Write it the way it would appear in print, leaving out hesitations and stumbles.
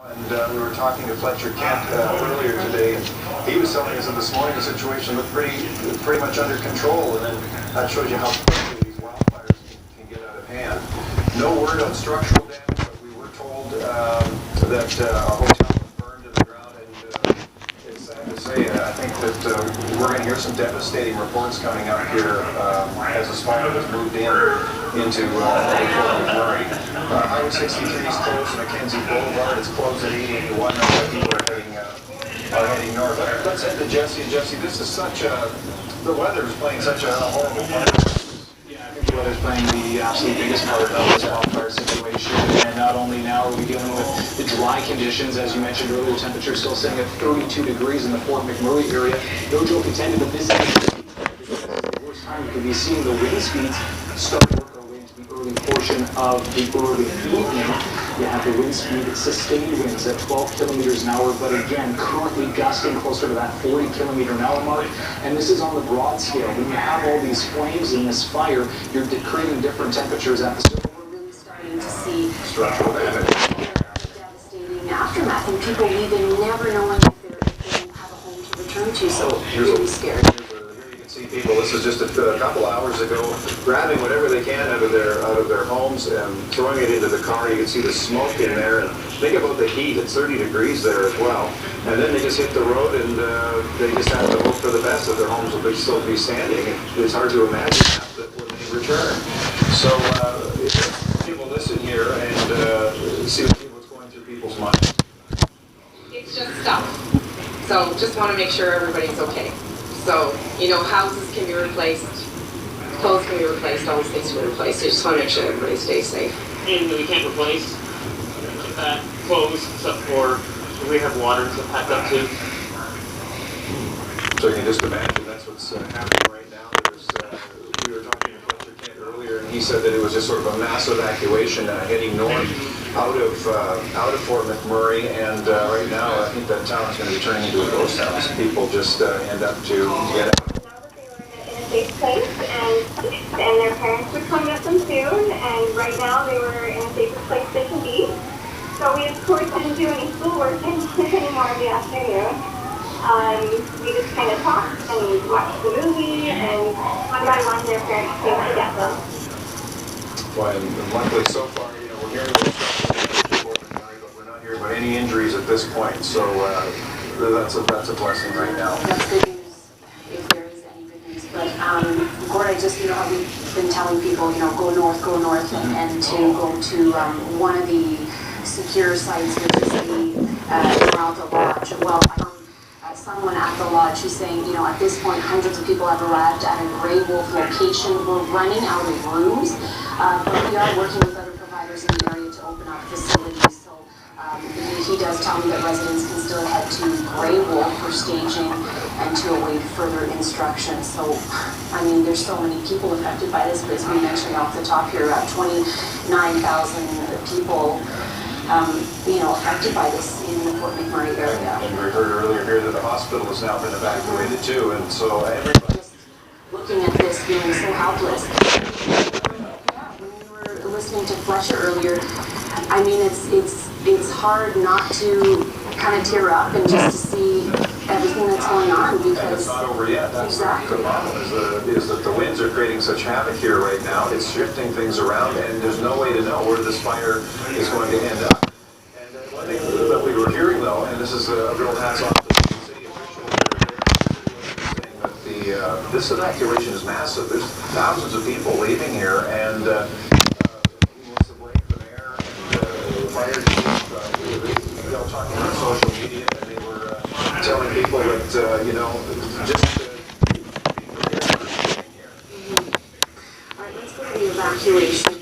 And we were talking to Fletcher Kent earlier today, and he was telling us that this morning the situation looked pretty much under control, and then that shows you how quickly these wildfires can get out of hand. No word on structural damage, but we were told that a hotel was burned to the ground, and it's sad to say, I think that we're going to hear some devastating reports coming up here as this fire has moved into Fort McMurray. Highway 63 is closed, Mackenzie Boulevard is closed at 881. People are heading north. Let's head to Jesse. Jesse, this is such a, the weather is playing such a horrible part. Yeah, I think the weather's playing the absolute biggest part of this wildfire situation. And not only now are we dealing with the dry conditions, as you mentioned earlier, temperature still sitting at 32 degrees in the Fort McMurray area. No joke intended, but this is the worst time you could be seeing the wind speeds start to work our way into the early portion of the early evening. You have the wind speed, sustained winds at 12 kilometers an hour, but again, currently gusting closer to that 40 kilometer an hour mark. And this is on the broad scale. When you have all these flames in this fire, you're creating different temperatures at the surface. We're really starting to see Structural damage. devastating aftermath, and people leaving never knowing if they have a home to return to, so really scared. People, this is just a couple hours ago, grabbing whatever they can out of their homes and throwing it into the car. You can see the smoke in there, and think about the heat. It's 30 degrees there as well. And then they just hit the road, and they just have to hope for the best that their homes will still be standing. It's hard to imagine that when they return. So people listen here and see what's going through people's minds. It's just stuff. So just want to make sure everybody's okay. So, you know, houses can be replaced, clothes can be replaced, all these things can be replaced. You just want to make sure everybody stays safe. And we can't replace clothes except for we have water to pack up too. So you can just imagine that's what's happening right now. We were talking to Fletcher Kent earlier, and he said that it was just sort of a mass evacuation heading north out of Fort McMurray, and right now I think that town is going to be turning into a ghost town. People just end up to get out. Know that they were in a safe place, and their parents would come get them soon, and right now they were in a safer place they can be. So we of course didn't do any schoolwork anymore in the afternoon. We just kind of talked and watched the movie, and one by one their parents came to get them. Well, and luckily so far, you know, we're hearing about Fort McMurray, but we're not hearing about any injuries at this point. So that's a blessing right now. That's good news, if there is any good news. But Gord, I just, you know, we've been telling people, you know, go north, and to go to one of the secure sites, which is the Esmeralda Lodge. Well, someone at the lodge who's saying, you know, at this point, hundreds of people have arrived at a Grey Wolf location. We're running out of rooms, but we are working with other providers in the area to open up facilities. So he does tell me that residents can still head to Grey Wolf for staging and to await further instructions. So, I mean, there's so many people affected by this, but as we mentioned off the top here, 29,000 people you know, affected by this in the Fort McMurray area. And we heard earlier here that the hospital has now been evacuated too, and so everybody just looking at this, feeling so helpless. When we were listening to Fletcher earlier, I mean, it's hard not to kind of tear up and just to see everything that's going on, because and it's not over yet. That's exactly the problem is that the winds are creating such havoc here right now. It's shifting things around, and there's no way to know where this fire is going to end up. And one thing that we were hearing though, and this is a real hats off to the city officials saying that this evacuation is massive. There's thousands of people leaving here, and he wants to break the air, and the fire chief, they were talking on social media, and they were telling people that, you know, just be prepared for staying here. All right, let's go to the evacuation.